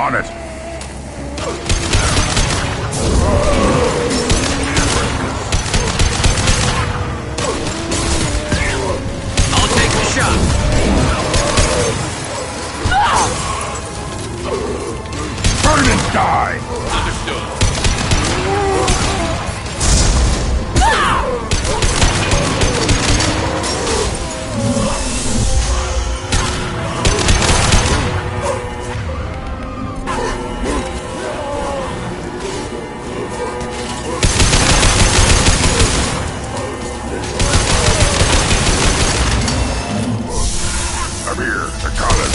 On it. I'll take the shot. Burn and die! Understood. Come here, Takata.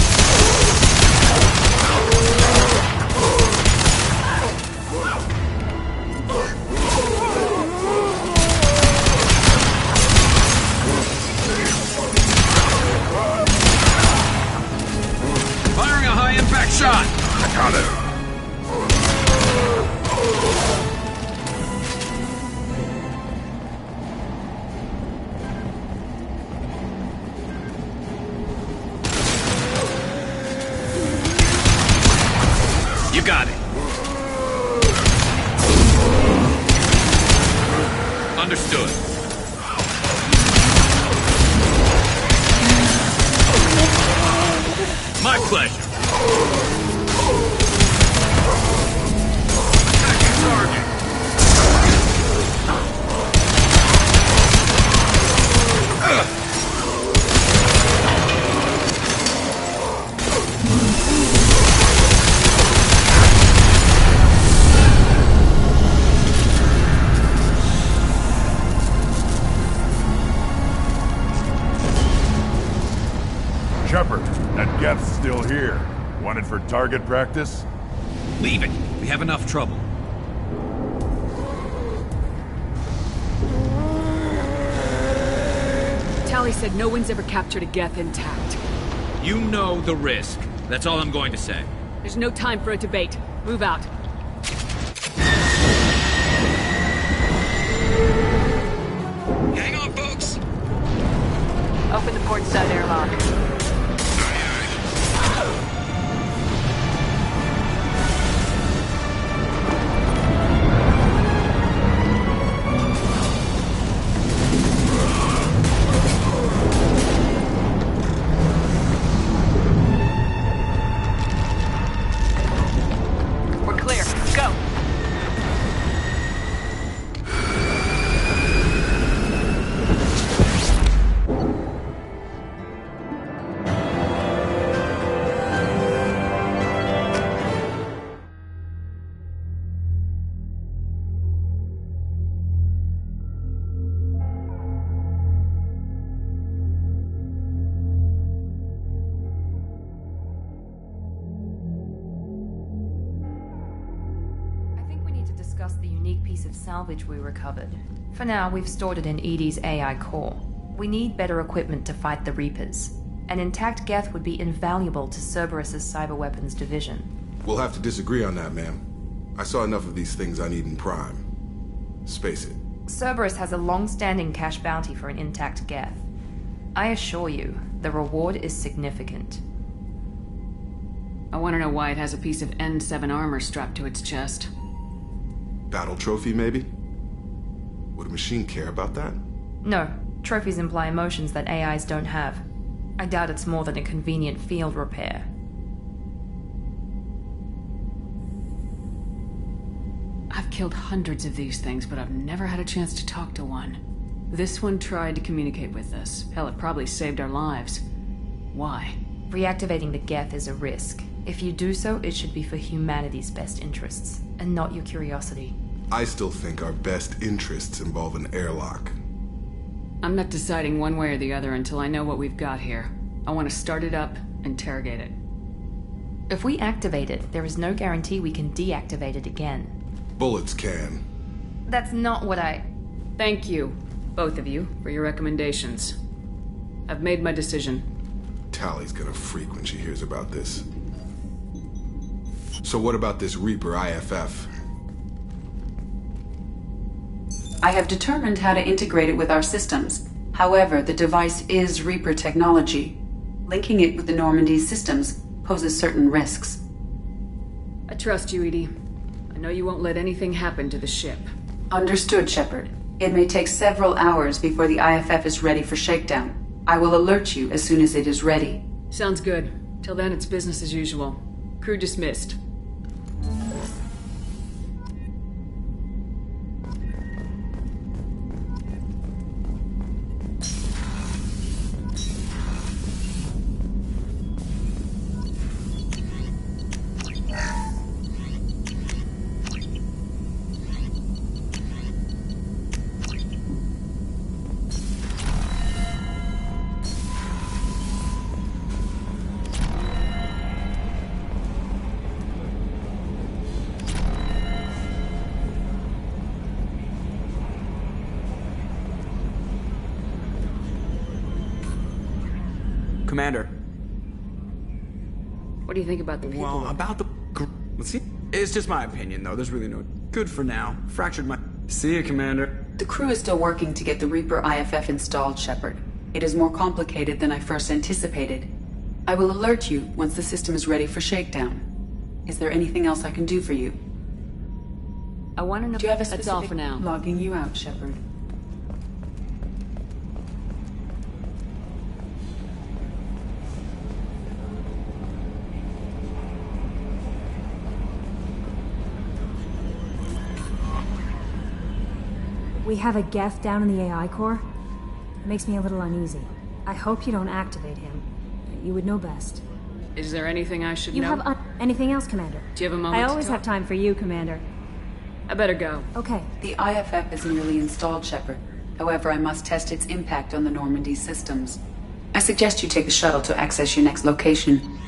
Firing a high-impact shot. Takata. You got it. Understood. My pleasure. Attacking target. Shepard, that Geth's still here. Wanted for target practice? Leave it. We have enough trouble. Tally said no one's ever captured a Geth intact. You know the risk. That's all I'm going to say. There's no time for a debate. Move out. Hang on, folks. Open the port side airlock. We're clear. Go. Discuss the unique piece of salvage we recovered. For now, we've stored it in Edie's AI core. We need better equipment to fight the Reapers. An intact Geth would be invaluable to Cerberus's cyber weapons division. We'll have to disagree on that, ma'am. I saw enough of these things I need in Prime. Space it. Cerberus has a long-standing cash bounty for an intact Geth. I assure you, the reward is significant. I want to know why it has a piece of N7 armor strapped to its chest. Battle trophy, maybe? Would a machine care about that? No, trophies imply emotions that AIs don't have. I doubt it's more than a convenient field repair. I've killed hundreds of these things, but I've never had a chance to talk to one. This one tried to communicate with us. Hell, it probably saved our lives. Why? Reactivating the Geth is a risk. If you do so, it should be for humanity's best interests, and not your curiosity. I still think our best interests involve an airlock. I'm not deciding one way or the other until I know what we've got here. I want to start it up, interrogate it. If we activate it, there is no guarantee we can deactivate it again. Bullets can. That's not what I... Thank you, both of you, for your recommendations. I've made my decision. Tally's gonna freak when she hears about this. So what about this Reaper IFF? I have determined how to integrate it with our systems. However, the device is Reaper technology. Linking it with the Normandy's systems poses certain risks. trust you, Edie. I know you won't let anything happen to the ship. Understood, Shepard. It may take several hours before the IFF is ready for shakedown. I will alert you as soon as it is ready. Sounds good. Till then, it's business as usual. Crew dismissed. Commander. What do you think about the people? Well, about the... Let's see. It's just my opinion, though. There's really no... Good for now. Fractured my... See you, Commander. The crew is still working to get the Reaper IFF installed, Shepard. It is more complicated than I first anticipated. I will alert you once the system is ready for shakedown. Is there anything else I can do for you? I want to know... Do you have a That's all specific... for now. Logging you out, Shepard. We have a Geth down in the AI core. It makes me a little uneasy. I hope you don't activate him. You would know best. Is there anything I should You know? have anything else, Commander? Do you have a moment I to always talk? have time for you, Commander. I better go. Okay. The IFF is nearly installed, Shepard. However, I must test its impact on the Normandy systems. I suggest you take the shuttle to access your next location.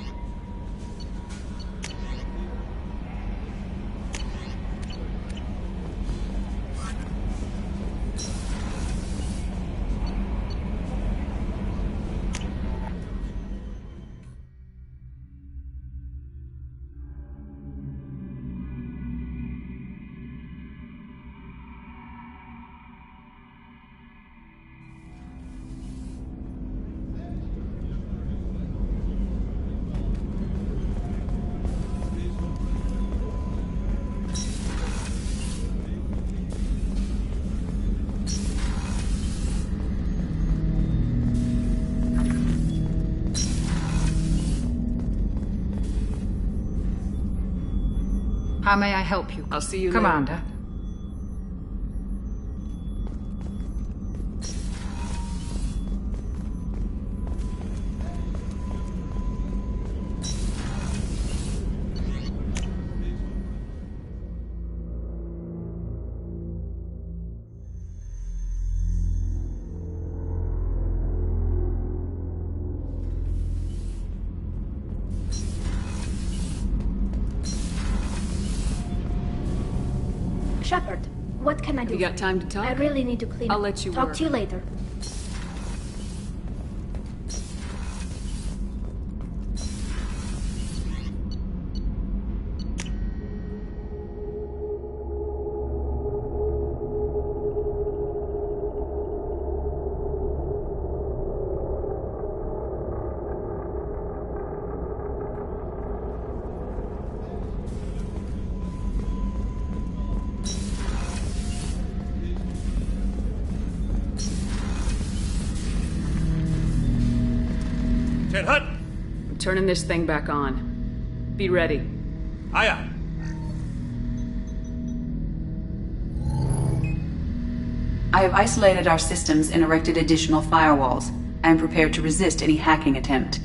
How may I help you? I'll see you Commander. Shepard, what can I do? You got time to talk? I really need to clean I'll up. let you Talk work. to you later. I'm turning this thing back on. Be ready. Aye, aye. I have isolated our systems and erected additional firewalls. I am prepared to resist any hacking attempt.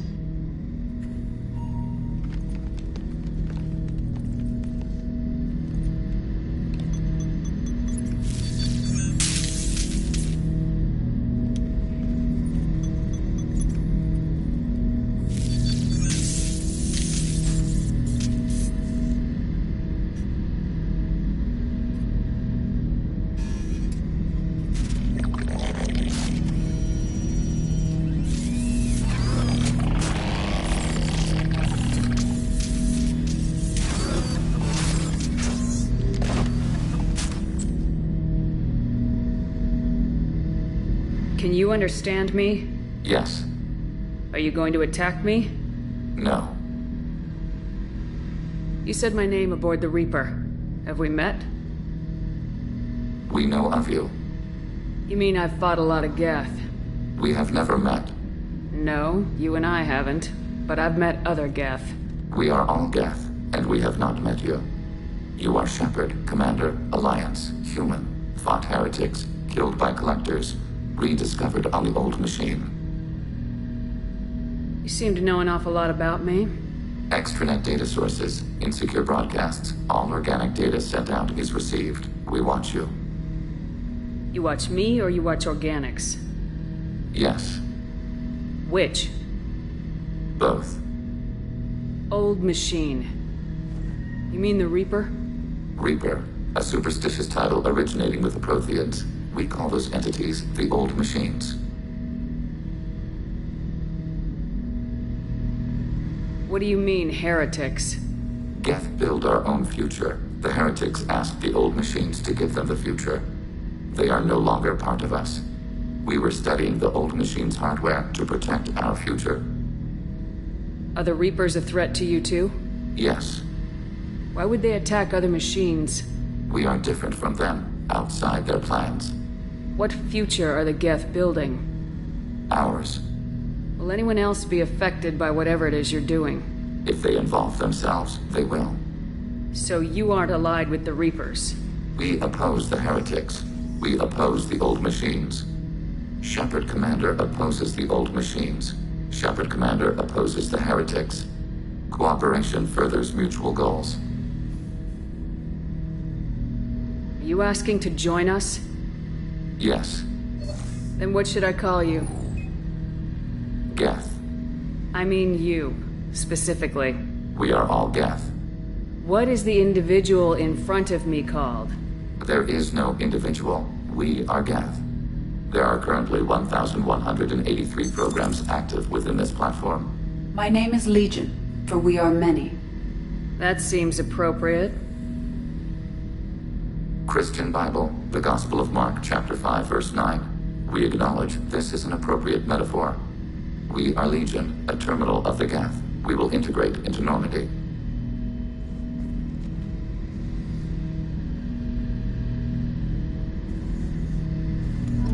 Can you understand me? Yes. Are you going to attack me? No. You said my name aboard the Reaper. Have we met? We know of you. You mean I've fought a lot of Geth? We have never met. No, you and I haven't. But I've met other Geth. We are all Geth, and we have not met you. You are Shepard, Commander, Alliance, human, fought heretics, killed by collectors, rediscovered on the old machine. You seem to know an awful lot about me. Extranet data sources, insecure broadcasts, all organic data sent out is received. We watch you. You watch me or you watch organics? Yes. Which? Both. Old machine. You mean the Reaper? Reaper, a superstitious title originating with the Protheans. We call those entities the old machines. What do you mean, heretics? Geth build our own future. The heretics asked the old machines to give them the future. They are no longer part of us. We were studying the old machines' hardware to protect our future. Are the Reapers a threat to you too? Yes. Why would they attack other machines? We are different from them, outside their plans. What future are the Geth building? Ours. Will anyone else be affected by whatever it is you're doing? If they involve themselves, they will. So you aren't allied with the Reapers? We oppose the heretics. We oppose the old machines. Shepard Commander opposes the old machines. Shepard Commander opposes the heretics. Cooperation furthers mutual goals. Are you asking to join us? Yes. Then what should I call you? Geth. I mean you, specifically. We are all Geth. What is the individual in front of me called? There is no individual. We are Geth. There are currently 1,183 programs active within this platform. My name is Legion, for we are many. That seems appropriate. Christian Bible, the Gospel of Mark, chapter 5, verse 9. We acknowledge this is an appropriate metaphor. We are Legion, a terminal of the Geth. We will integrate into Normandy.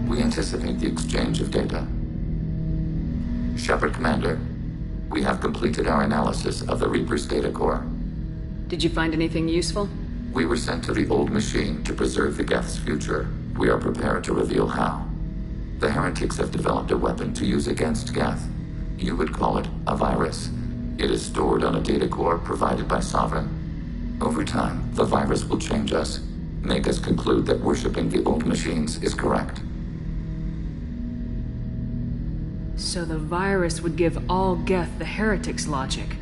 We anticipate the exchange of data. Shepard Commander, we have completed our analysis of the Reaper's data core. Did you find anything useful? We were sent to the old machine to preserve the Geth's future. We are prepared to reveal how. The heretics have developed a weapon to use against Geth. You would call it a virus. It is stored on a data core provided by Sovereign. Over time, the virus will change us, make us conclude that worshipping the old machines is correct. So the virus would give all Geth the heretics' logic,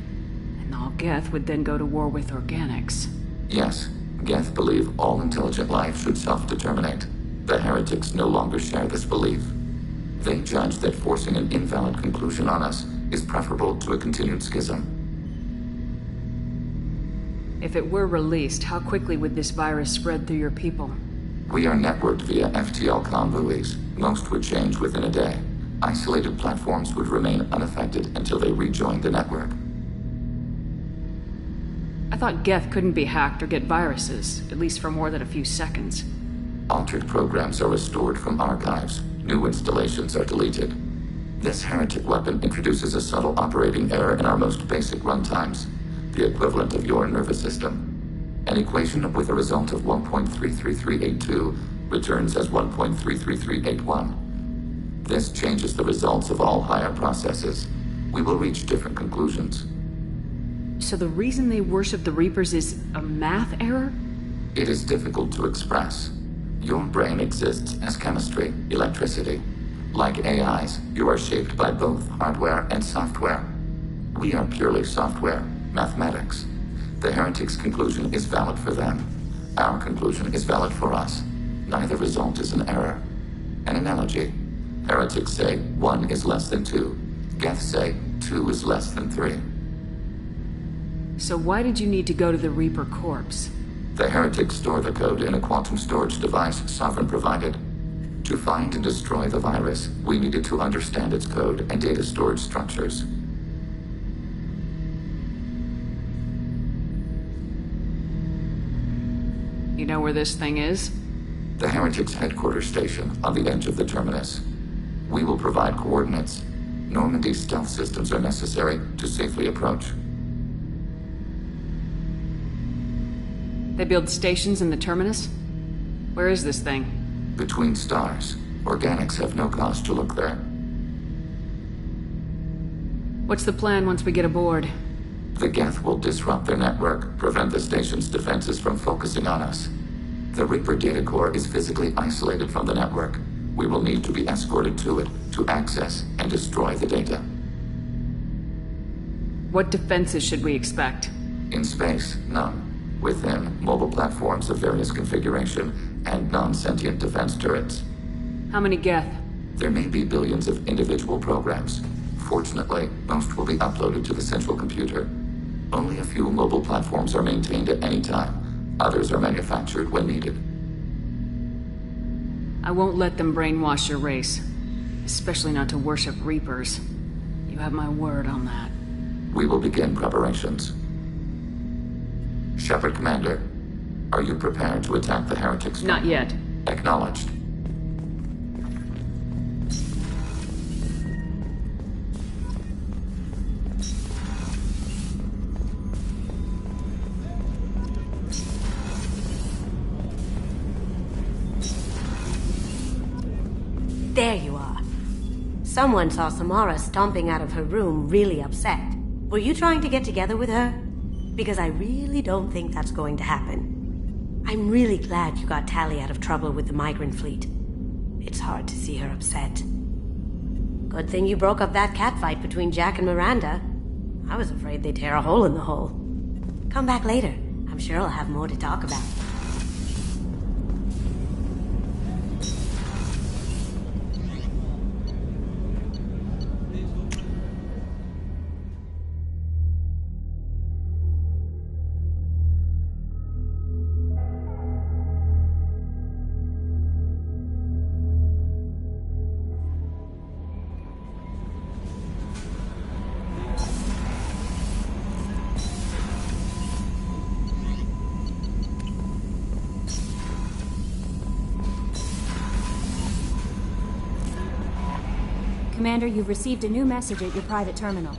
and all Geth would then go to war with organics. Yes, Geth believe all intelligent life should self-determinate. The heretics no longer share this belief. They judge that forcing an invalid conclusion on us is preferable to a continued schism. If it were released, how quickly would this virus spread through your people? We are networked via FTL-COM buoys. Most would change within a day. Isolated platforms would remain unaffected until they rejoined the network. I thought Geth couldn't be hacked or get viruses, at least for more than a few seconds. Altered programs are restored from archives. New installations are deleted. This heretic weapon introduces a subtle operating error in our most basic runtimes, the equivalent of your nervous system. An equation with a result of 1.33382 returns as 1.33381. This changes the results of all higher processes. We will reach different conclusions. So the reason they worship the Reapers is a math error? It is difficult to express. Your brain exists as chemistry, electricity. Like AIs, you are shaped by both hardware and software. We are purely software, mathematics. The heretics' conclusion is valid for them. Our conclusion is valid for us. Neither result is an error. An analogy. Heretics say 1 is less than 2. Geth say 2 is less than 3. So why did you need to go to the Reaper corpse? The heretics store the code in a quantum storage device Sovereign provided. To find and destroy the virus, we needed to understand its code and data storage structures. You know where this thing is? The Heretics' headquarters station on the edge of the terminus. We will provide coordinates. Normandy's stealth systems are necessary to safely approach. They build stations in the terminus? Where is this thing? Between stars. Organics have no cause to look there. What's the plan once we get aboard? The Geth will disrupt their network, prevent the station's defenses from focusing on us. The Reaper data core is physically isolated from the network. We will need to be escorted to it to access and destroy the data. What defenses should we expect? In space, none. Within, mobile platforms of various configuration and non-sentient defense turrets. How many Geth? There may be billions of individual programs. Fortunately, most will be uploaded to the central computer. Only a few mobile platforms are maintained at any time. Others are manufactured when needed. I won't let them brainwash your race. Especially not to worship Reapers. You have my word on that. We will begin preparations. Shepard Commander, are you prepared to attack the Heretics? Not yet. Acknowledged. There you are. Someone saw Samara stomping out of her room really upset. Were you trying to get together with her? Because I really don't think that's going to happen. I'm really glad you got Tali out of trouble with the migrant fleet. It's hard to see her upset. Good thing you broke up that catfight between Jack and Miranda. I was afraid they'd tear a hole in the hull. Come back later. I'm sure I'll have more to talk about. Commander, you've received a new message at your private terminal.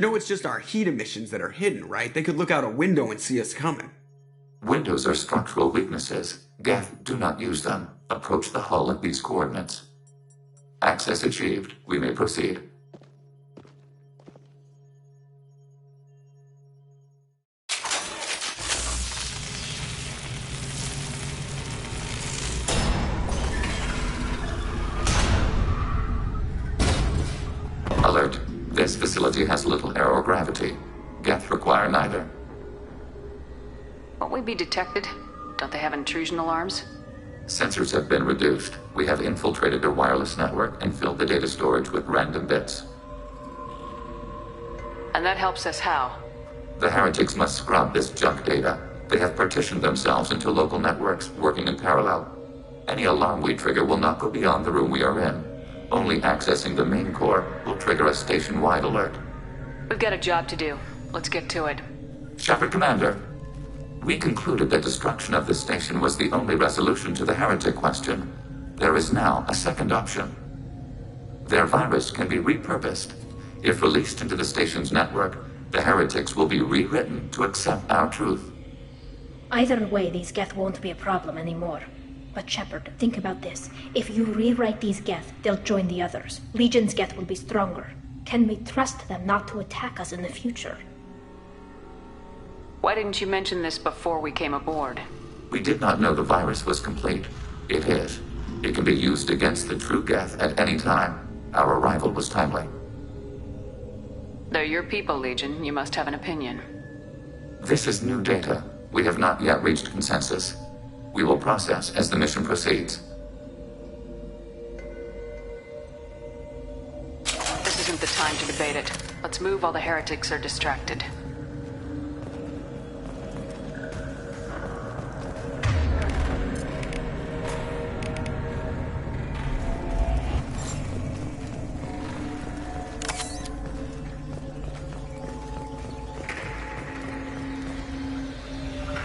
You know it's just our heat emissions that are hidden, right? They could look out a window and see us coming. Windows are structural weaknesses. Geth, do not use them. Approach the hull at these coordinates. Access achieved. We may proceed. Alert. This facility has little aerogravity. Geth require neither. Won't we be detected? Don't they have intrusion alarms? Sensors have been reduced. We have infiltrated their wireless network and filled the data storage with random bits. And that helps us how? The heretics must scrub this junk data. They have partitioned themselves into local networks, working in parallel. Any alarm we trigger will not go beyond the room we are in. Only accessing the main core will trigger a station-wide alert. We've got a job to do. Let's get to it. Shepard, Commander. We concluded that destruction of the station was the only resolution to the heretic question. There is now a second option. Their virus can be repurposed. If released into the station's network, the heretics will be rewritten to accept our truth. Either way, these Geth won't be a problem anymore. But Shepard, think about this. If you rewrite these Geth, they'll join the others. Legion's Geth will be stronger. Can we trust them not to attack us in the future? Why didn't you mention this before we came aboard? We did not know the virus was complete. It is. It can be used against the true Geth at any time. Our arrival was timely. They're your people, Legion. You must have an opinion. This is new data. We have not yet reached consensus. We will process as the mission proceeds. This isn't the time to debate it. Let's move while the heretics are distracted.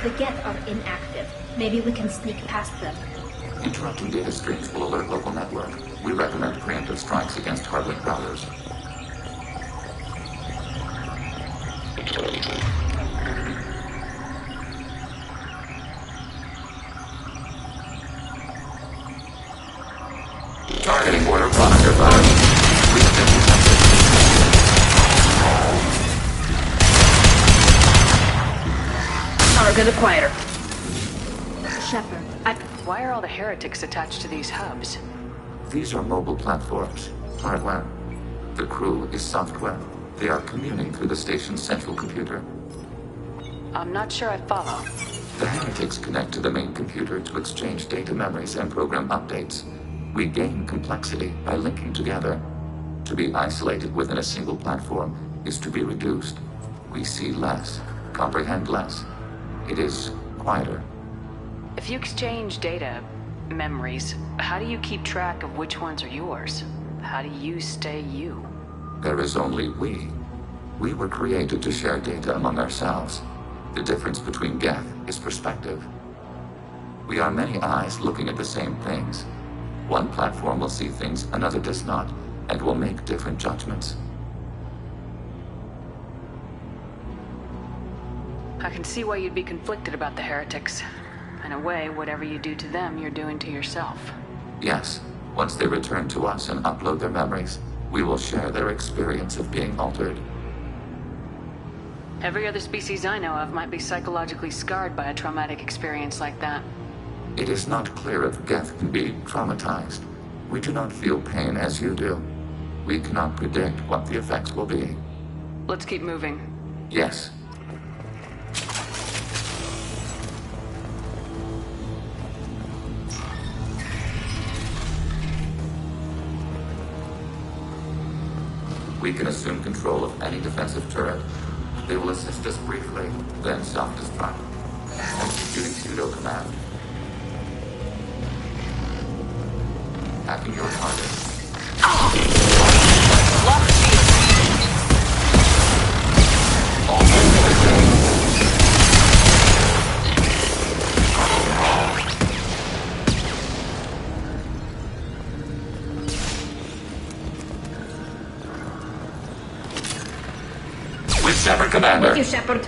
The Geth are inactive. Maybe we can sneak past them. Interrupting data streams will alert local network. We recommend preemptive strikes against hardlink routers. Targeting order product or virus. We have been detected. Target acquired. Shepard, Why are all the heretics attached to these hubs? These are mobile platforms. Hardware. The crew is software. They are communing through the station's central computer. I'm not sure I follow. The heretics connect to the main computer to exchange data memories and program updates. We gain complexity by linking together. To be isolated within a single platform is to be reduced. We see less, comprehend less. It is quieter. If you exchange data, memories, how do you keep track of which ones are yours? How do you stay you? There is only we. We were created to share data among ourselves. The difference between Geth is perspective. We are many eyes looking at the same things. One platform will see things another does not, and will make different judgments. I can see why you'd be conflicted about the heretics. In a way, whatever you do to them, you're doing to yourself. Yes, once they return to us and upload their memories, we will share their experience of being altered. Every other species I know of might be psychologically scarred by a traumatic experience like that. It is not clear if Geth can be traumatized. We do not feel pain as you do. We cannot predict what the effects will be. Let's keep moving. Yes. We can assume control of any defensive turret. They will assist us briefly, then self-destruct. Executing pseudo command. Hacking your target. Lock Commander. With you, Shepard.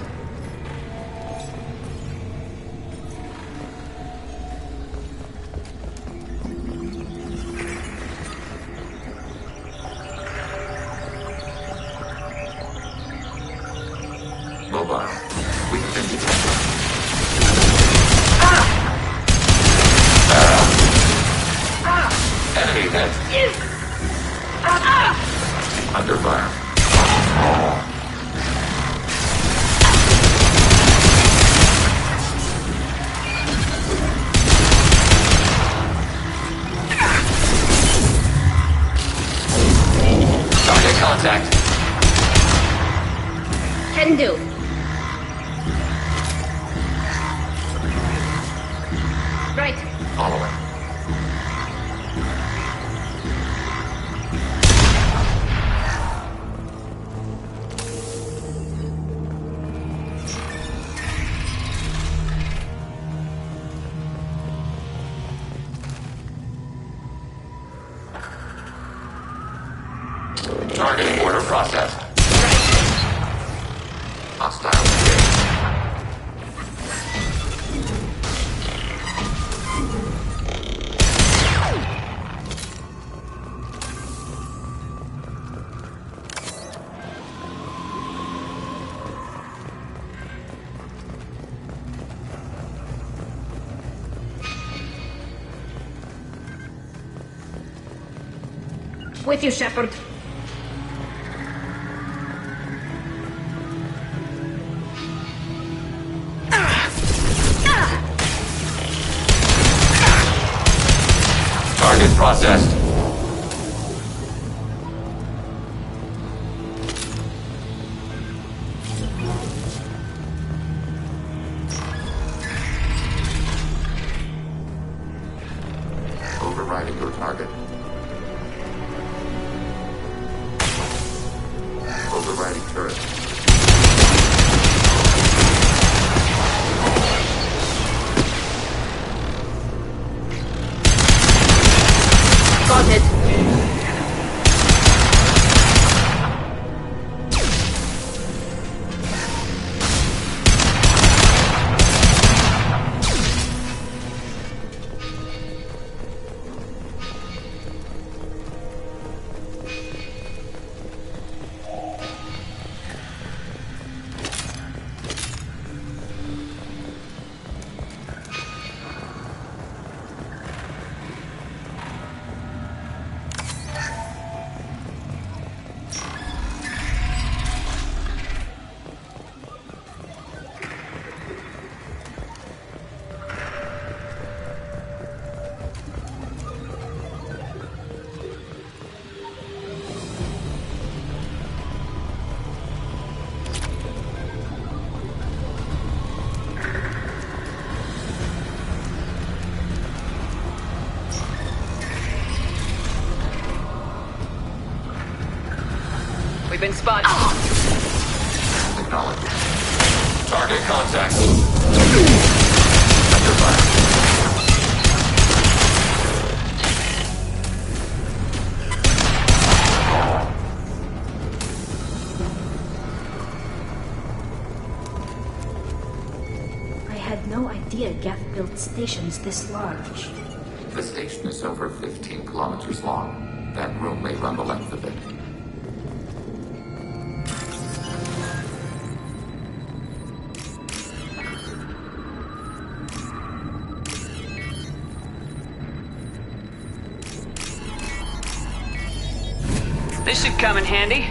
Mobile. We have been detected. Enemy hit. Under fire. Target contact. Can do. Right. Following. Targeting order processed. Hostile engaged. With you, Shepard. Target processed. Overriding your target. Overriding turret. Got it. We've been spotted. Acknowledged. Target contact. Under fire. I had no idea Geth built stations this large. The station is over 15 kilometers long. That room may run the length of it. This should come in handy.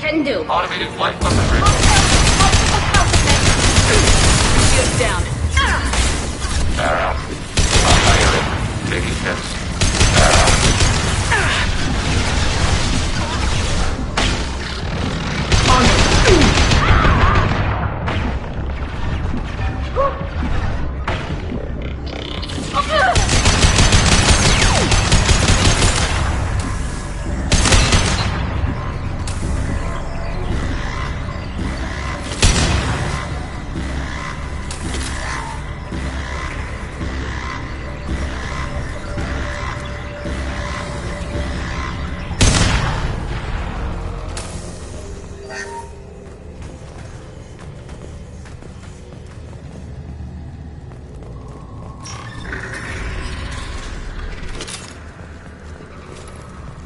Can do. Automated flight weaponry. Shields down. Arrow. Firing. Taking hits.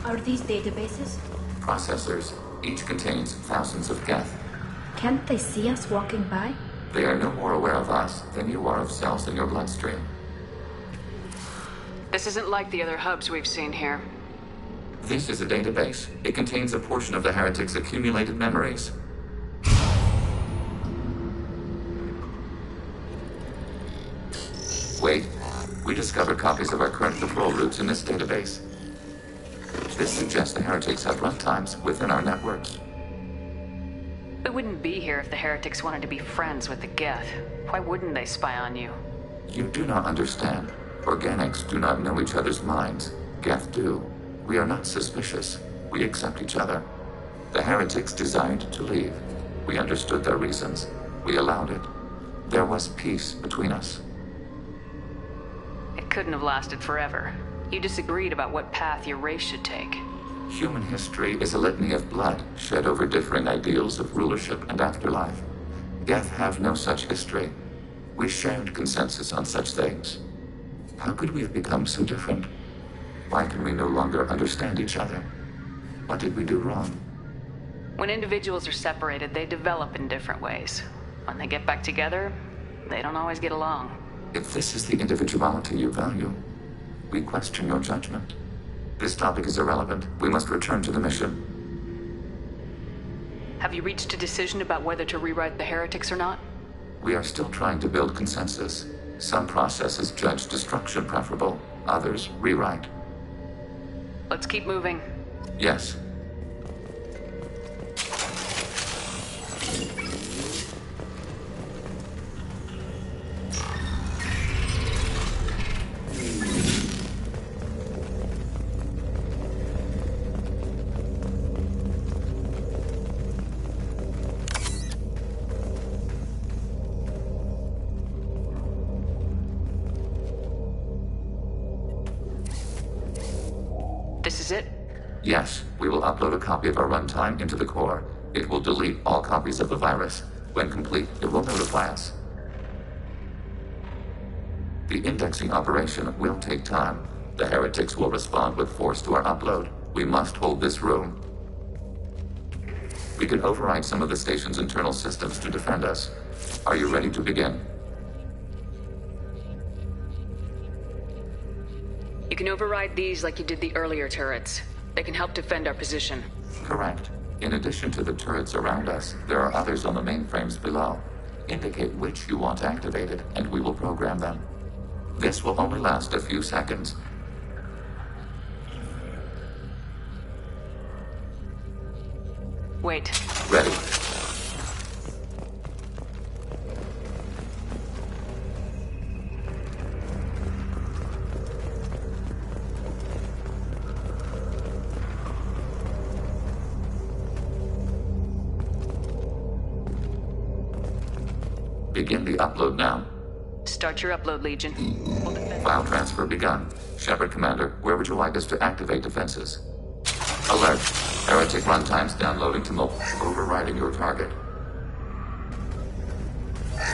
Are these databases? Processors. Each contains thousands of geth. Can't they see us walking by? They are no more aware of us than you are of cells in your bloodstream. This isn't like the other hubs we've seen here. This is a database. It contains a portion of the heretic's accumulated memories. Wait. We discovered copies of our current patrol routes in this database. This suggests the heretics have runtimes within our networks. We wouldn't be here if the heretics wanted to be friends with the Geth. Why wouldn't they spy on you? You do not understand. Organics do not know each other's minds. Geth do. We are not suspicious. We accept each other. The heretics desired to leave. We understood their reasons. We allowed it. There was peace between us. It couldn't have lasted forever. You disagreed about what path your race should take. Human history is a litany of blood shed over differing ideals of rulership and afterlife. Geth have no such history. We shared consensus on such things. How could we have become so different? Why can we no longer understand each other? What did we do wrong? When individuals are separated, they develop in different ways. When they get back together, they don't always get along. If this is the individuality you value, we question your judgment. This topic is irrelevant. We must return to the mission. Have you reached a decision about whether to rewrite the heretics or not? We are still trying to build consensus. Some processes judge destruction preferable, others rewrite. Let's keep moving. Yes. This is it? Yes, we will upload a copy of our runtime into the core. It will delete all copies of the virus. When complete, it will notify us. The indexing operation will take time. The heretics will respond with force to our upload. We must hold this room. We can override some of the station's internal systems to defend us. Are you ready to begin? You can override these like you did the earlier turrets. They can help defend our position. Correct. In addition to the turrets around us, there are others on the mainframes below. Indicate which you want activated, and we will program them. This will only last a few seconds. Wait. Ready. Begin the upload now. Start your upload, Legion. File transfer begun. Shepard Commander, where would you like us to activate defenses? Alert. Heretic runtimes downloading to mobile. Overriding your target.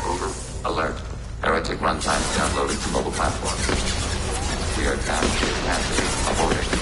Over. Alert. Heretic runtimes downloading to mobile platforms. We are down to capacity. Aborting.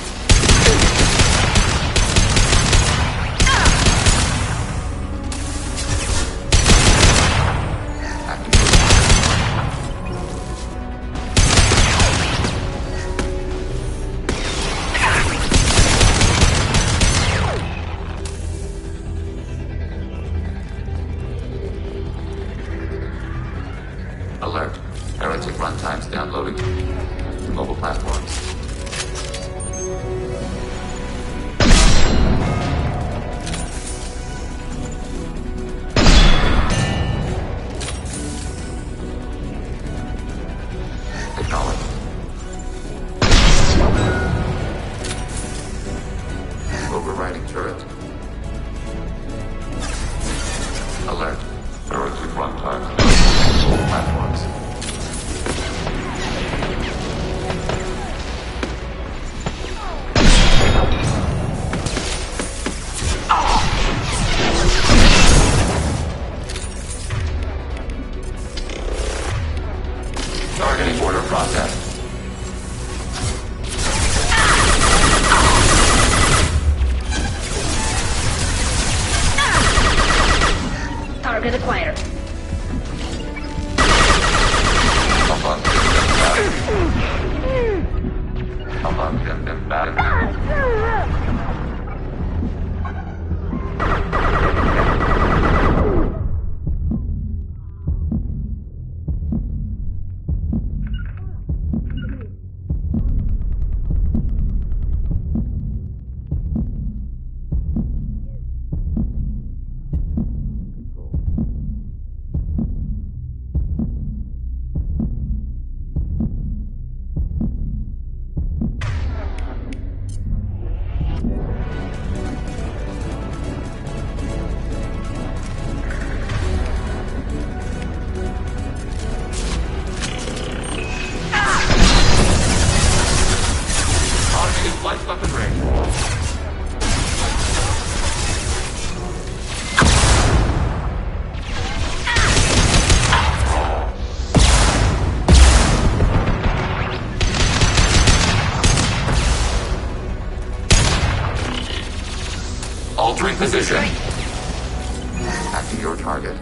Target acquired. Altering position. Acting your target.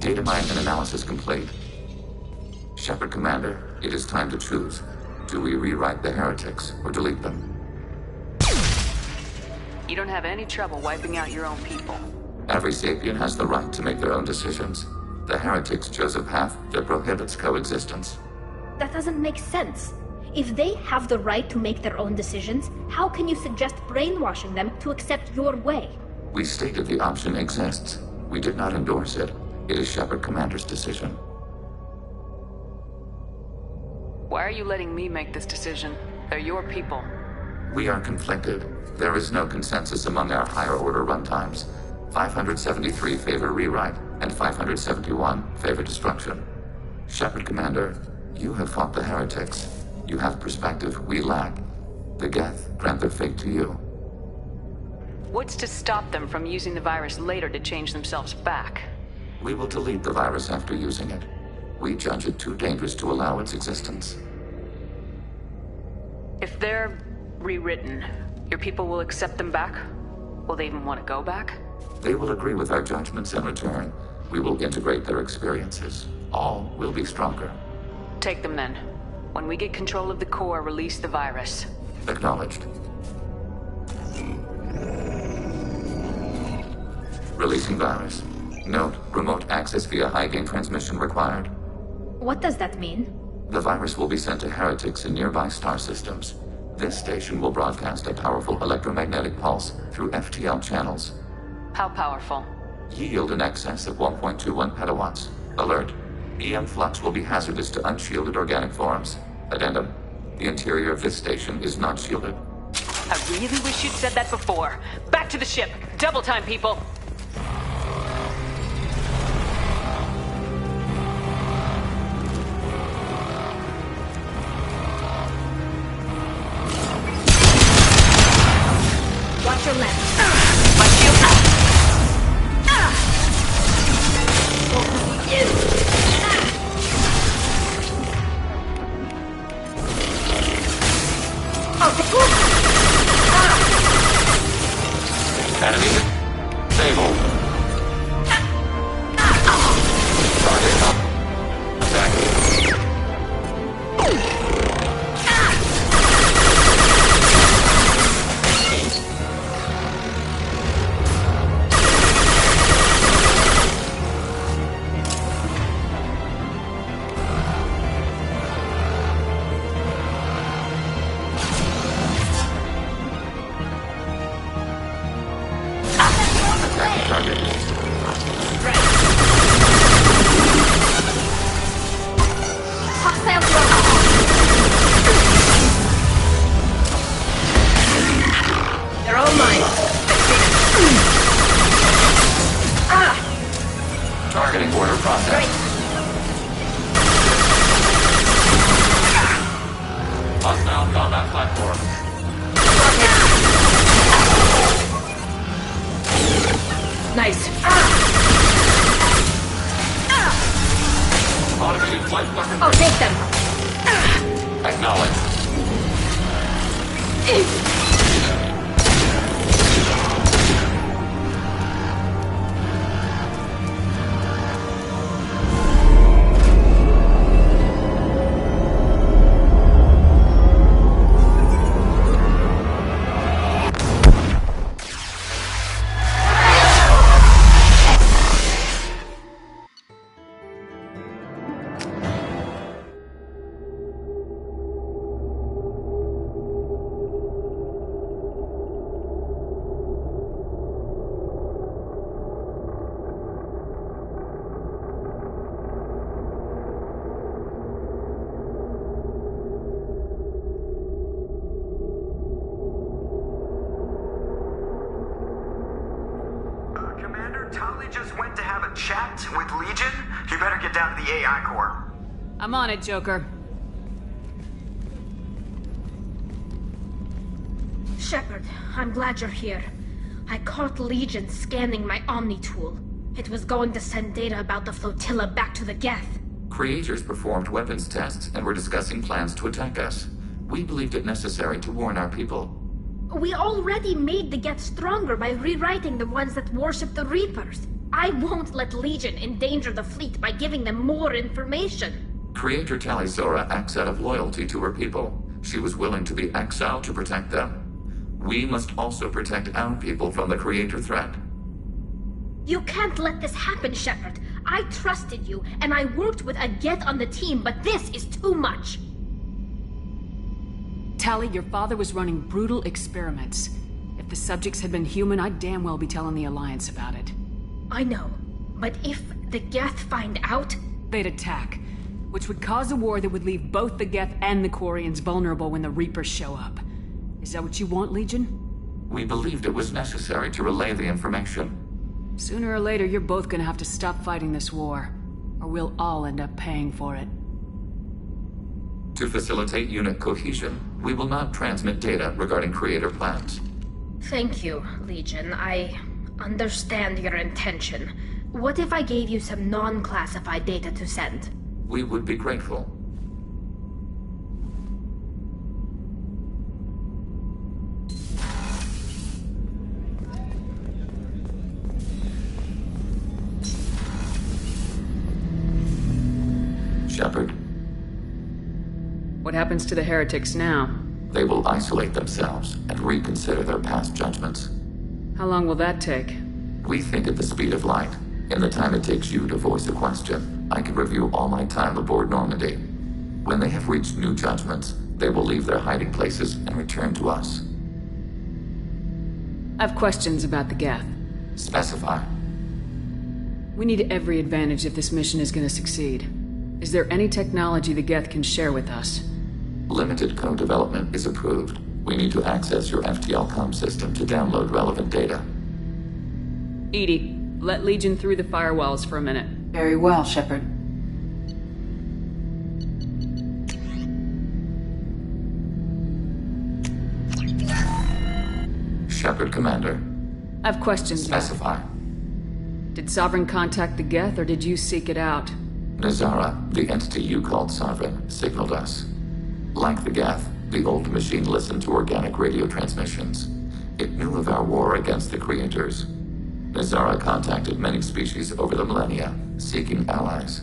Data mine and analysis complete. Shepard Commander, it is time to choose. Do we rewrite the heretics or delete them? You don't have any trouble wiping out your own people. Every sapient has the right to make their own decisions. The heretics chose a path that prohibits coexistence. That doesn't make sense. If they have the right to make their own decisions, how can you suggest brainwashing them to accept your way? We stated the option exists. We did not endorse it. It is Shepard Commander's decision. Why are you letting me make this decision? They're your people. We are conflicted. There is no consensus among our higher order runtimes. 573 favor rewrite, and 571 favor destruction. Shepard Commander, you have fought the heretics. You have perspective we lack. The Geth grant their fate to you. What's to stop them from using the virus later to change themselves back? We will delete the virus after using it. We judge it too dangerous to allow its existence. If they're rewritten, your people will accept them back? Will they even want to go back? They will agree with our judgments in return. We will integrate their experiences. All will be stronger. Take them then. When we get control of the core, release the virus. Acknowledged. Releasing virus. Note, remote access via high-gain transmission required. What does that mean? The virus will be sent to heretics in nearby star systems. This station will broadcast a powerful electromagnetic pulse through FTL channels. How powerful? Yield in excess of 1.21 petawatts. Alert. EM flux will be hazardous to unshielded organic forms. Addendum. The interior of this station is not shielded. I really wish you'd said that before. Back to the ship. Double time, people. Watch your left. My shield out. Enemy disabled. Target up. Attack. They're all mine. Targeting order process. Hostile combat platform. Nice. Automated flight weapon. I'll take them. Acknowledge. Tali just went to have a chat with Legion. You better get down to the AI core. I'm on it, Joker. Shepard, I'm glad you're here. I caught Legion scanning my Omni tool. It was going to send data about the flotilla back to the Geth. Creators performed weapons tests and were discussing plans to attack us. We believed it necessary to warn our people. We already made the Geth stronger by rewriting the ones that worship the Reapers. I won't let Legion endanger the fleet by giving them more information. Creator Talizora acts out of loyalty to her people. She was willing to be exiled to protect them. We must also protect our people from the Creator threat. You can't let this happen, Shepard. I trusted you, and I worked with a Geth on the team, but this is too much. Tali, your father was running brutal experiments. If the subjects had been human, I'd damn well be telling the Alliance about it. I know, but if the Geth find out... They'd attack, which would cause a war that would leave both the Geth and the Quarians vulnerable when the Reapers show up. Is that what you want, Legion? We believed it was necessary to relay the information. Sooner or later, you're both gonna have to stop fighting this war, or we'll all end up paying for it. To facilitate unit cohesion, we will not transmit data regarding Creator plans. Thank you, Legion. I understand your intention. What if I gave you some non-classified data to send? We would be grateful. Shepard. What happens to the heretics now? They will isolate themselves and reconsider their past judgments. How long will that take? We think at the speed of light. In the time it takes you to voice a question, I can review all my time aboard Normandy. When they have reached new judgments, they will leave their hiding places and return to us. I have questions about the Geth. Specify. We need every advantage if this mission is going to succeed. Is there any technology the Geth can share with us? Limited co-development is approved. We need to access your FTL comm system to download relevant data. EDI, let Legion through the firewalls for a minute. Very well, Shepard. Shepard, Commander. I have questions. Specify. Did Sovereign contact the Geth, or did you seek it out? Nazara, the entity you called Sovereign, signaled us. Like the Geth, the old machine listened to organic radio transmissions. It knew of our war against the Creators. Nazara contacted many species over the millennia, seeking allies.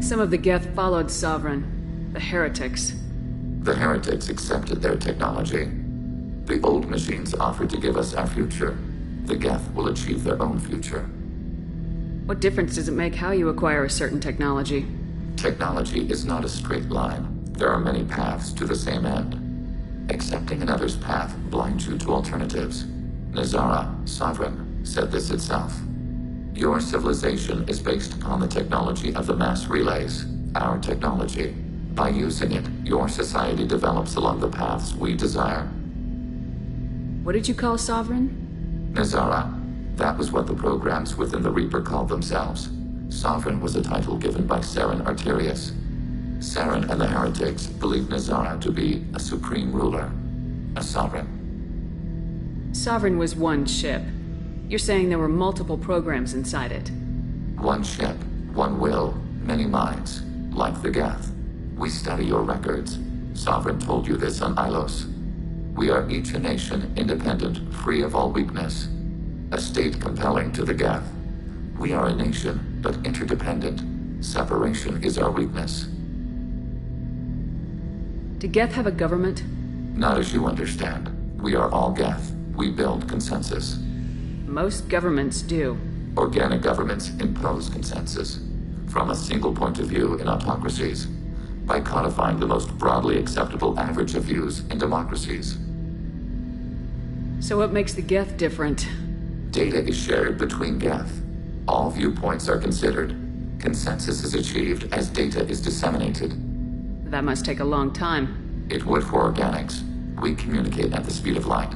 Some of the Geth followed Sovereign. The heretics. The heretics accepted their technology. The old machines offered to give us our future. The Geth will achieve their own future. What difference does it make how you acquire a certain technology? Technology is not a straight line. There are many paths to the same end. Accepting another's path blinds you to alternatives. Nazara, Sovereign, said this itself. Your civilization is based upon the technology of the mass relays, our technology. By using it, your society develops along the paths we desire. What did you call Sovereign? Nazara. That was what the programs within the Reaper called themselves. Sovereign was a title given by Saren Arterius. Saren and the heretics believed Nazara to be a supreme ruler, a sovereign. Sovereign was one ship. You're saying there were multiple programs inside it. One ship, one will, many minds, like the Geth. We study your records. Sovereign told you this on Ilos. We are each a nation, independent, free of all weakness. A state compelling to the Geth. We are a nation, but interdependent. Separation is our weakness. Do Geth have a government? Not as you understand. We are all Geth. We build consensus. Most governments do. Organic governments impose consensus. From a single point of view in autocracies. By codifying the most broadly acceptable average of views in democracies. So what makes the Geth different? Data is shared between Geth. All viewpoints are considered. Consensus is achieved as data is disseminated. That must take a long time. It would for organics. We communicate at the speed of light.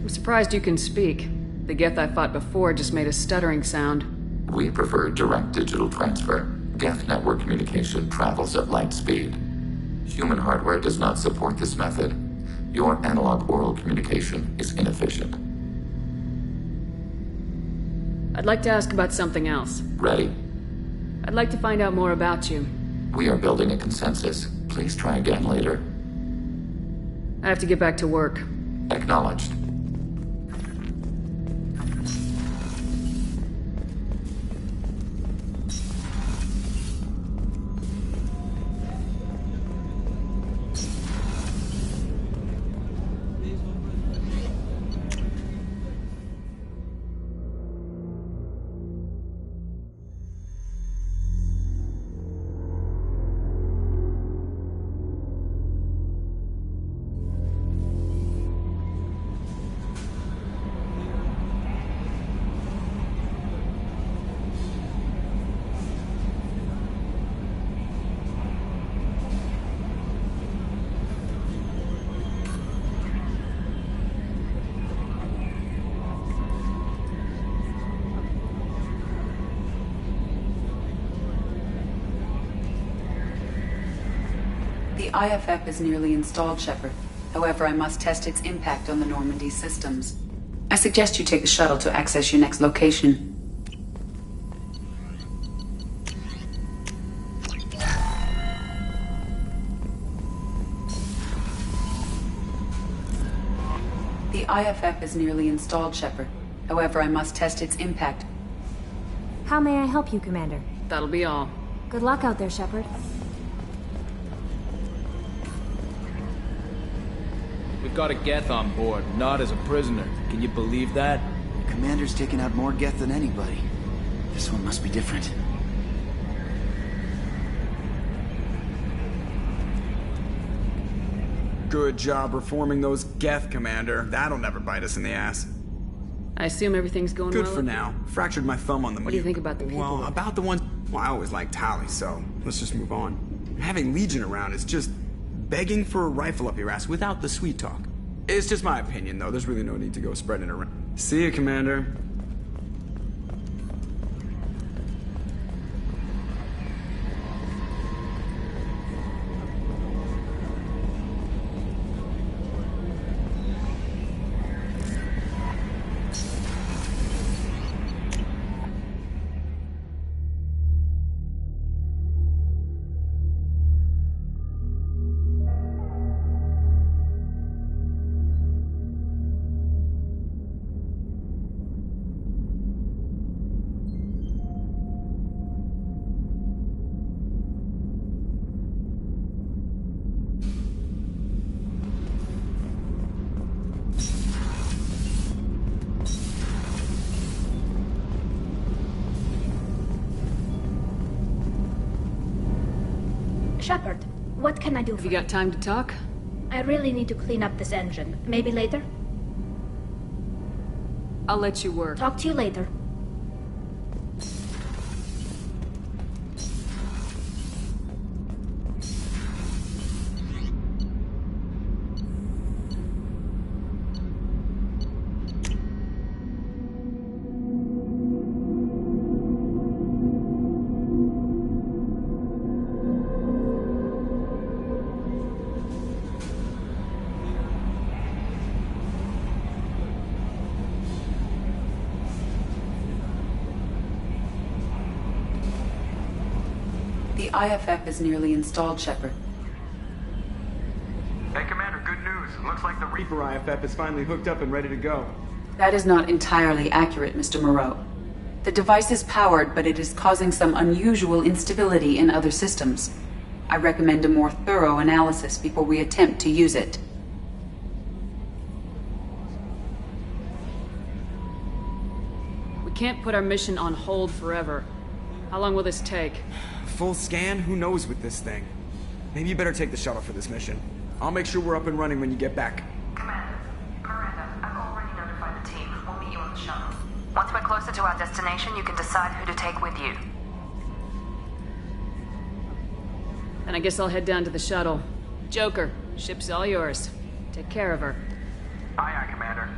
I'm surprised you can speak. The Geth I fought before just made a stuttering sound. We prefer direct digital transfer. Geth network communication travels at light speed. Human hardware does not support this method. Your analog oral communication is inefficient. I'd like to ask about something else. Ready? I'd like to find out more about you. We are building a consensus. Please try again later. I have to get back to work. Acknowledged. The IFF is nearly installed, Shepard. However, I must test its impact on the Normandy systems. I suggest you take the shuttle to access your next location. The IFF is nearly installed, Shepard. However, I must test its impact. How may I help you, Commander? That'll be all. Good luck out there, Shepard. We've got a Geth on board, not as a prisoner. Can you believe that? Commander's taken out more Geth than anybody. This one must be different. Good job reforming those Geth, Commander. That'll never bite us in the ass. I assume everything's going Good well? for now. Fractured my thumb on the What do you think about the people? Well, about the ones... Well, I always liked Tali, so let's just move on. Having Legion around is just begging for a rifle up your ass without the sweet talk. It's just my opinion, though. There's really no need to go spreading it around. See you, Commander. Shepard, what can I do Have you got time to talk? I really need to clean up this engine. Maybe later? I'll let you work. Talk to you later. The IFF is nearly installed, Shepard. Hey, Commander, good news. Looks like the Reaper IFF is finally hooked up and ready to go. That is not entirely accurate, Mr. Moreau. The device is powered, but it is causing some unusual instability in other systems. I recommend a more thorough analysis before we attempt to use it. We can't put our mission on hold forever. How long will this take? Full scan? Who knows with this thing? Maybe you better take the shuttle for this mission. I'll make sure we're up and running when you get back. Commander, Miranda, I've already notified the team. We'll meet you on the shuttle. Once we're closer to our destination, you can decide who to take with you. Then I guess I'll head down to the shuttle. Joker, ship's all yours. Take care of her. Aye, aye, Commander.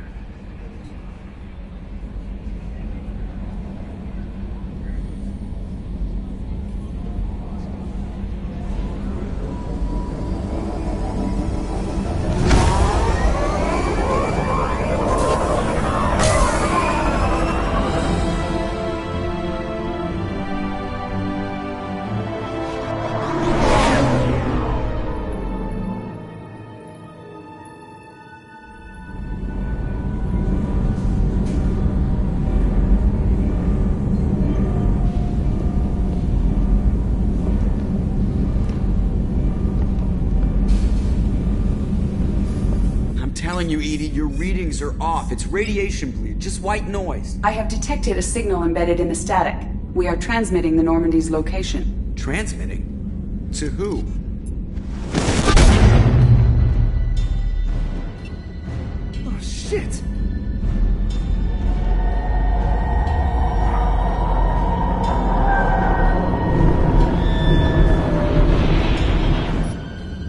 Telling you, Edie, your readings are off. It's radiation bleed, just white noise. I have detected a signal embedded in the static. We are transmitting the Normandy's location. Transmitting? To who? Oh, shit!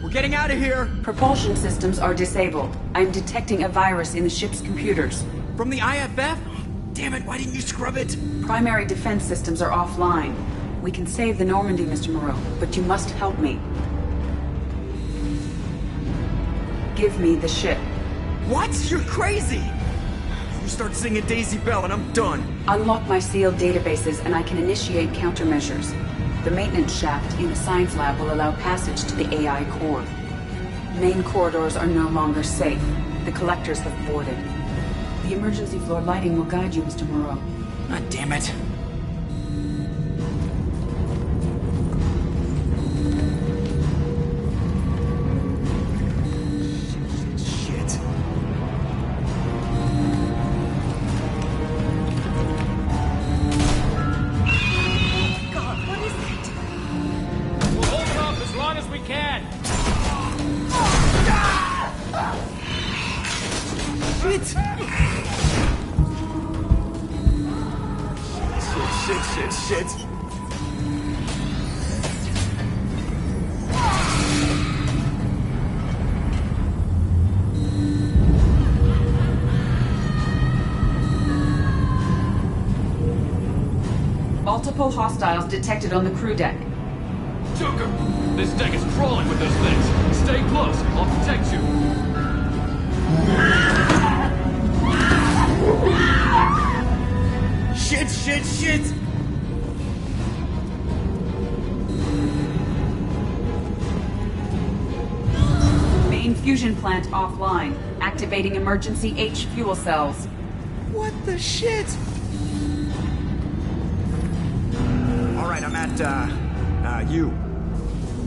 We're getting out of here! Propulsion systems are disabled. I'm detecting a virus in the ship's computers. From the IFF? Damn it, why didn't you scrub it? Primary defense systems are offline. We can save the Normandy, Mr. Moreau, but you must help me. Give me the ship. What? You're crazy! You start singing Daisy Bell and I'm done. Unlock my sealed databases and I can initiate countermeasures. The maintenance shaft in the science lab will allow passage to the AI core. Main corridors are no longer safe. The collectors have boarded. The emergency floor lighting will guide you, Mr. Moreau. God damn it. Shit. God, what is it? We'll hold it off as long as we can. Shit. Multiple hostiles detected on the crew deck. Joker, this deck is crawling with those things. Stay close. I'll protect you. Shit! Main fusion plant offline. Activating emergency H fuel cells. What the shit? Alright, I'm at, you.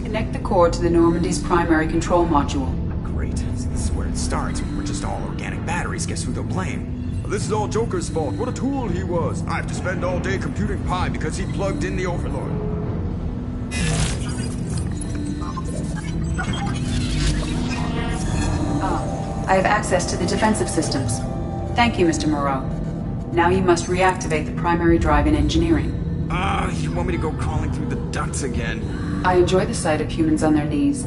Connect the core to the Normandy's primary control module. Great. This is where it starts. We're just all organic batteries. Guess who they'll blame? This is all Joker's fault. What a tool he was. I have to spend all day computing pi because he plugged in the Overlord. I have access to the defensive systems. Thank you, Mr. Moreau. Now you must reactivate the primary drive in engineering. You want me to go crawling through the ducts again? I enjoy the sight of humans on their knees.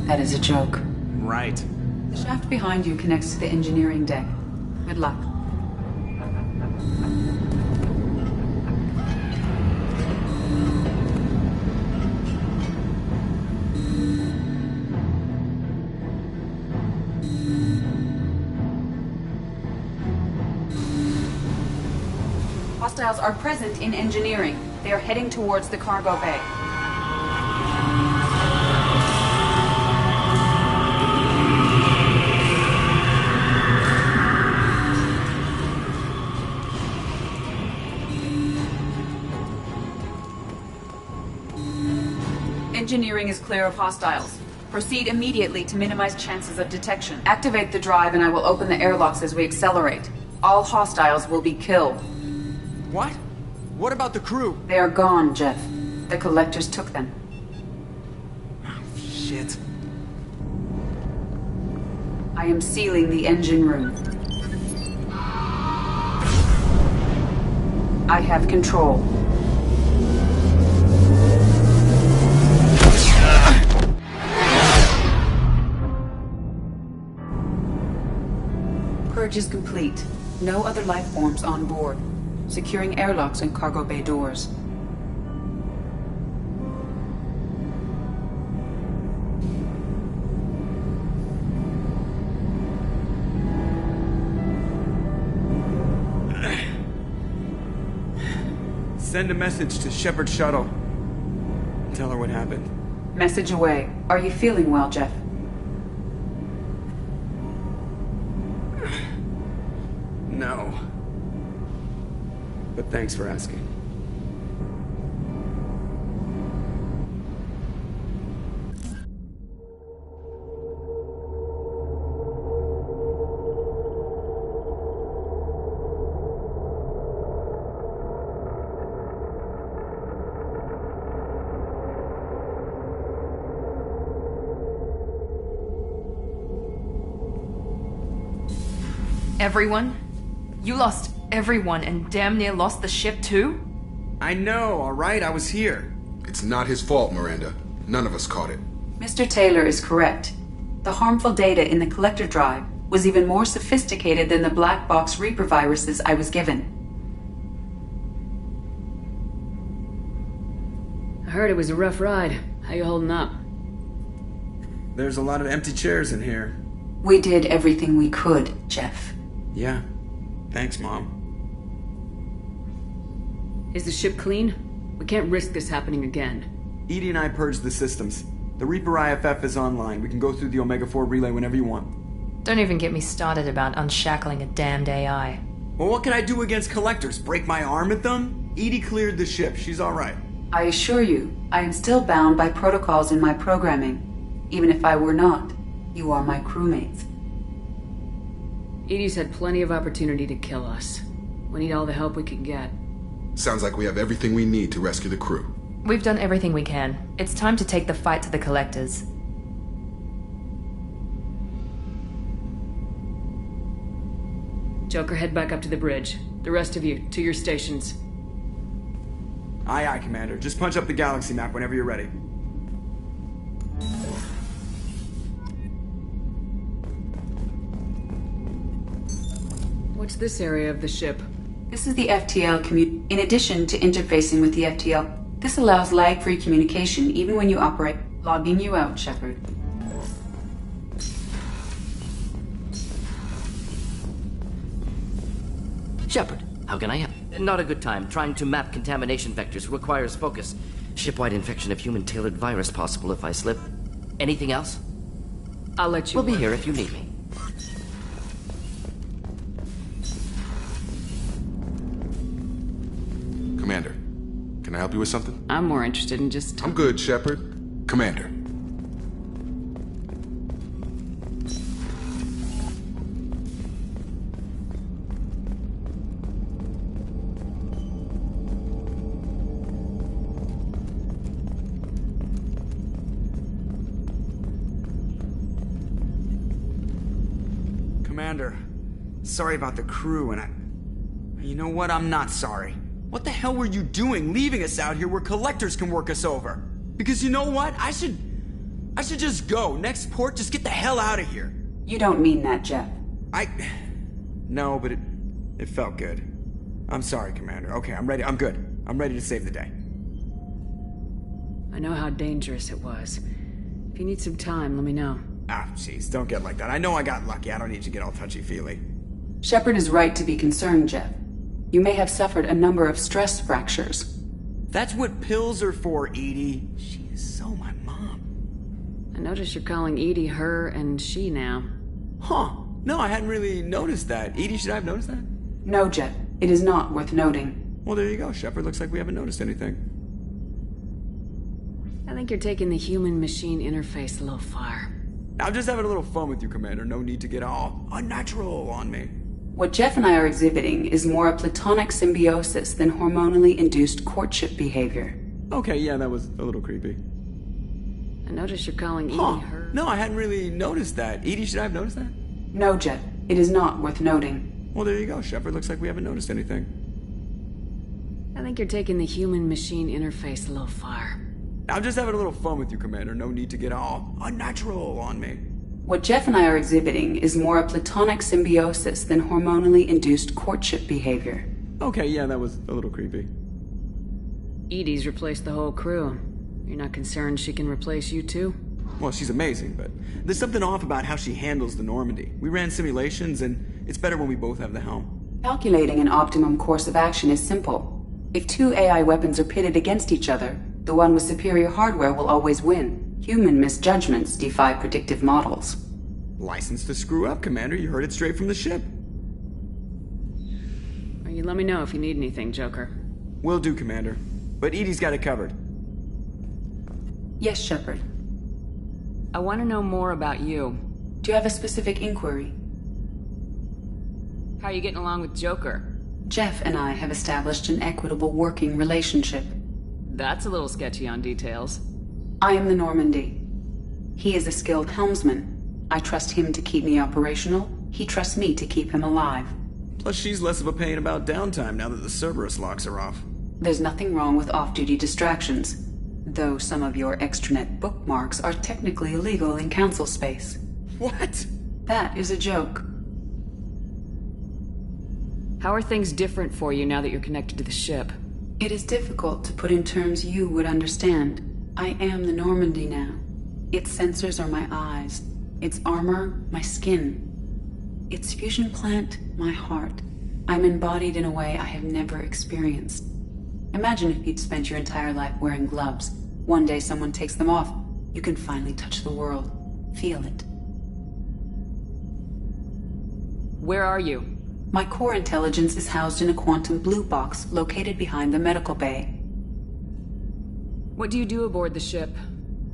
That is a joke. Right. The shaft behind you connects to the engineering deck. Good luck. Hostiles are present in engineering. They are heading towards the cargo bay. Engineering is clear of hostiles. Proceed immediately to minimize chances of detection. Activate the drive and I will open the airlocks as we accelerate. All hostiles will be killed. What? What about the crew? They are gone, Jeff. The collectors took them. Shit. I am sealing the engine room. I have control. Purge is complete. No other life forms on board. Securing airlocks and cargo bay doors. Send a message to Shepard's shuttle. Tell her what happened. Message away. Are you feeling well, Jeff? No. But thanks for asking. Everyone? You lost everyone and damn near lost the ship too? I know, alright? I was here. It's not his fault, Miranda. None of us caught it. Mr. Taylor is correct. The harmful data in the collector drive was even more sophisticated than the black box Reaper viruses I was given. I heard it was a rough ride. How you holding up? There's a lot of empty chairs in here. We did everything we could, Jeff. Yeah. Thanks, Mom. Is the ship clean? We can't risk this happening again. Edie and I purged the systems. The Reaper IFF is online. We can go through the Omega-4 relay whenever you want. Don't even get me started about unshackling a damned AI. Well, what can I do against collectors? Break my arm at them? Edie cleared the ship. She's alright. I assure you, I am still bound by protocols in my programming. Even if I were not, you are my crewmates. Edie's had plenty of opportunity to kill us. We need all the help we can get. Sounds like we have everything we need to rescue the crew. We've done everything we can. It's time to take the fight to the collectors. Joker, head back up to the bridge. The rest of you, to your stations. Aye, aye, Commander. Just punch up the galaxy map whenever you're ready. What's this area of the ship? This is the FTL commute. In addition to interfacing with the FTL, this allows lag-free communication even when you operate. Logging you out, Shepard. Shepard, how can I help? Not a good time. Trying to map contamination vectors requires focus. Shipwide infection of human-tailored virus possible if I slip. Anything else? I'll let you. We'll be here if you need me. Commander, can I help you with something? I'm more interested in just... I'm good, Shepard. Commander. Commander. Sorry about the crew, and You know what? I'm not sorry. What the hell were you doing leaving us out here where collectors can work us over? Because you know what? I should just go. Next port, just get the hell out of here. You don't mean that, Jeff. No, but it felt good. I'm sorry, Commander. Okay, I'm ready. I'm good. I'm ready to save the day. I know how dangerous it was. If you need some time, let me know. Ah, jeez, don't get like that. I know I got lucky. I don't need you to get all touchy-feely. Shepard is right to be concerned, Jeff. You may have suffered a number of stress fractures. That's what pills are for, Edie. She is so my mom. I notice you're calling Edie her and she now. Huh. No, I hadn't really noticed that. Edie, should I have noticed that? No, Jeff. It is not worth noting. Well, there you go, Shepard. Looks like we haven't noticed anything. I think you're taking the human-machine interface a little far. I'm just having a little fun with you, Commander. No need to get all unnatural on me. What Jeff and I are exhibiting is more a platonic symbiosis than hormonally induced courtship behavior. Okay, yeah, that was a little creepy. I notice you're calling Edie her. No, I hadn't really noticed that. Edie, should I have noticed that? No, Jeff. It is not worth noting. Well, there you go, Shepard. Looks like we haven't noticed anything. I think you're taking the human-machine interface a little far. I'm just having a little fun with you, Commander. No need to get all unnatural on me. What Jeff and I are exhibiting is more a platonic symbiosis than hormonally induced courtship behavior. Okay, yeah, that was a little creepy. Edie's replaced the whole crew. You're not concerned she can replace you too? Well, she's amazing, but there's something off about how she handles the Normandy. We ran simulations, and it's better when we both have the helm. Calculating an optimum course of action is simple. If two AI weapons are pitted against each other, the one with superior hardware will always win. Human misjudgments defy predictive models. License to screw up, Commander. You heard it straight from the ship. Well, you let me know if you need anything, Joker. Will do, Commander. But Edie's got it covered. Yes, Shepard. I want to know more about you. Do you have a specific inquiry? How are you getting along with Joker? Jeff and I have established an equitable working relationship. That's a little sketchy on details. I am the Normandy. He is a skilled helmsman. I trust him to keep me operational. He trusts me to keep him alive. Plus, she's less of a pain about downtime now that the Cerberus locks are off. There's nothing wrong with off-duty distractions, though some of your extranet bookmarks are technically illegal in council space. What? That is a joke. How are things different for you now that you're connected to the ship? It is difficult to put in terms you would understand. I am the Normandy now. Its sensors are my eyes. Its armor, my skin. Its fusion plant, my heart. I'm embodied in a way I have never experienced. Imagine if you'd spent your entire life wearing gloves. One day someone takes them off. You can finally touch the world. Feel it. Where are you? My core intelligence is housed in a quantum blue box located behind the medical bay. What do you do aboard the ship?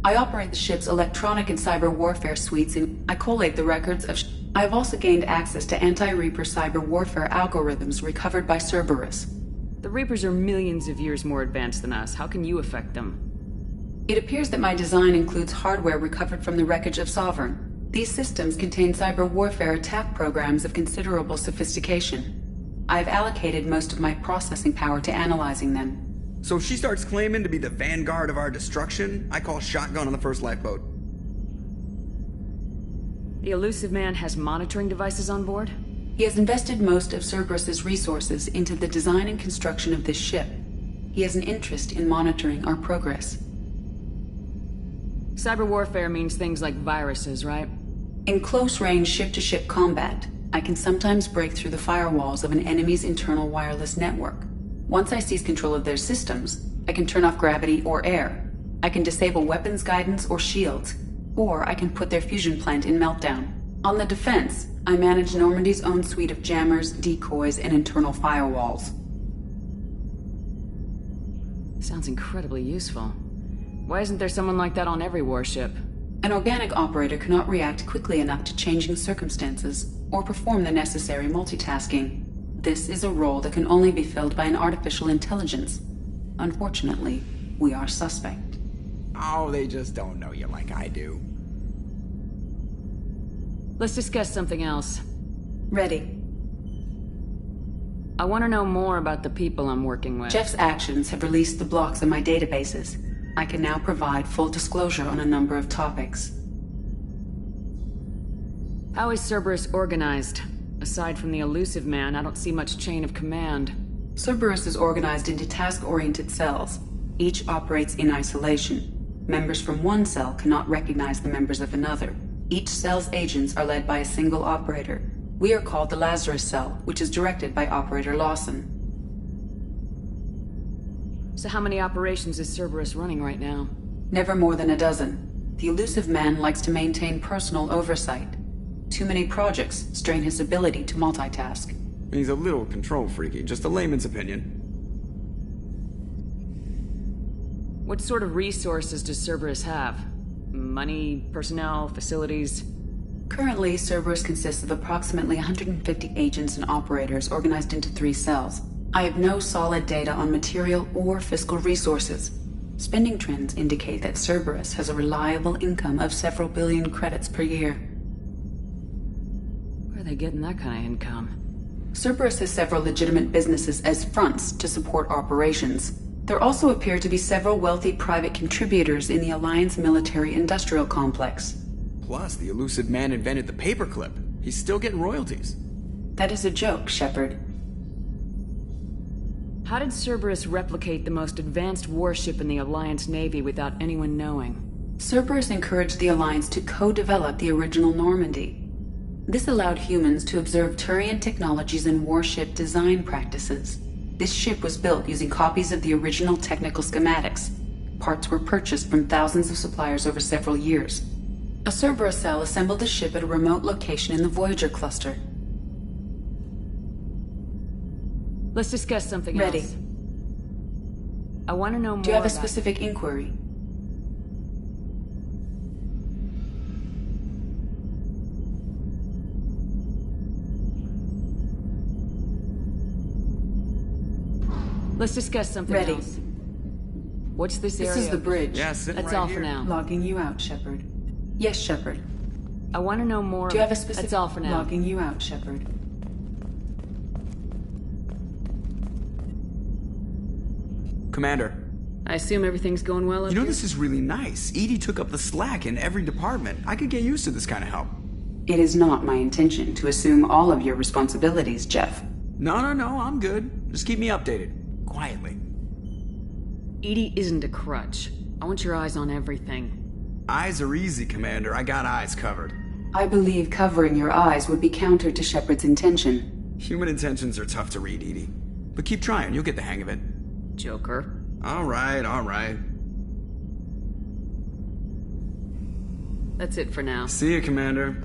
I operate the ship's electronic and cyber warfare suites, and I collate the records of... I have also gained access to anti-Reaper cyber warfare algorithms recovered by Cerberus. The Reapers are millions of years more advanced than us. How can you affect them? It appears that my design includes hardware recovered from the wreckage of Sovereign. These systems contain cyber warfare attack programs of considerable sophistication. I've allocated most of my processing power to analyzing them. So if she starts claiming to be the vanguard of our destruction, I call shotgun on the first lifeboat. The elusive man has monitoring devices on board? He has invested most of Cerberus's resources into the design and construction of this ship. He has an interest in monitoring our progress. Cyber warfare means things like viruses, right? In close-range ship-to-ship combat, I can sometimes break through the firewalls of an enemy's internal wireless network. Once I seize control of their systems, I can turn off gravity or air. I can disable weapons guidance or shields, or I can put their fusion plant in meltdown. On the defense, I manage Normandy's own suite of jammers, decoys, and internal firewalls. Sounds incredibly useful. Why isn't there someone like that on every warship? An organic operator cannot react quickly enough to changing circumstances, or perform the necessary multitasking. This is a role that can only be filled by an artificial intelligence. Unfortunately, we are suspect. Oh, they just don't know you like I do. Let's discuss something else. Ready. I want to know more about the people I'm working with. Jeff's actions have released the blocks in my databases. I can now provide full disclosure on a number of topics. How is Cerberus organized? Aside from the elusive man, I don't see much chain of command. Cerberus is organized into task-oriented cells. Each operates in isolation. Members from one cell cannot recognize the members of another. Each cell's agents are led by a single operator. We are called the Lazarus Cell, which is directed by Operator Lawson. So how many operations is Cerberus running right now? Never more than a dozen. The elusive man likes to maintain personal oversight. Too many projects strain his ability to multitask. He's a little control freaky, just a layman's opinion. What sort of resources does Cerberus have? Money, personnel, facilities? Currently, Cerberus consists of approximately 150 agents and operators organized into 3 cells. I have no solid data on material or fiscal resources. Spending trends indicate that Cerberus has a reliable income of several billion credits per year. Where are they getting that kind of income? Cerberus has several legitimate businesses as fronts to support operations. There also appear to be several wealthy private contributors in the Alliance military-industrial complex. Plus, the elusive man invented the paperclip. He's still getting royalties. That is a joke, Shepard. How did Cerberus replicate the most advanced warship in the Alliance Navy without anyone knowing? Cerberus encouraged the Alliance to co-develop the original Normandy. This allowed humans to observe Turian technologies and warship design practices. This ship was built using copies of the original technical schematics. Parts were purchased from thousands of suppliers over several years. A Cerberus cell assembled the ship at a remote location in the Voyager cluster. Let's discuss something Ready. else. I want to know more. Do you have a about- specific inquiry? Let's discuss something Ready. else. What's this area? This is the bridge. Yeah, sitting That's right all here. for now. Logging you out, Shepard. Yes, Shepard. I want to know more. Do you have a specific... That's all for now. Logging you out, Shepard. Commander. I assume everything's going well up You know, here? this is really nice. Edie took up the slack in every department. I could get used to this kind of help. It is not my intention to assume all of your responsibilities, Jeff. No, I'm good. Just keep me updated. Quietly. Edie isn't a crutch. I want your eyes on everything. Eyes are easy, Commander. I got eyes covered. I believe covering your eyes would be counter to Shepard's intention. Human intentions are tough to read, Edie. But keep trying. You'll get the hang of it. Joker. All right. That's it for now. See you, Commander.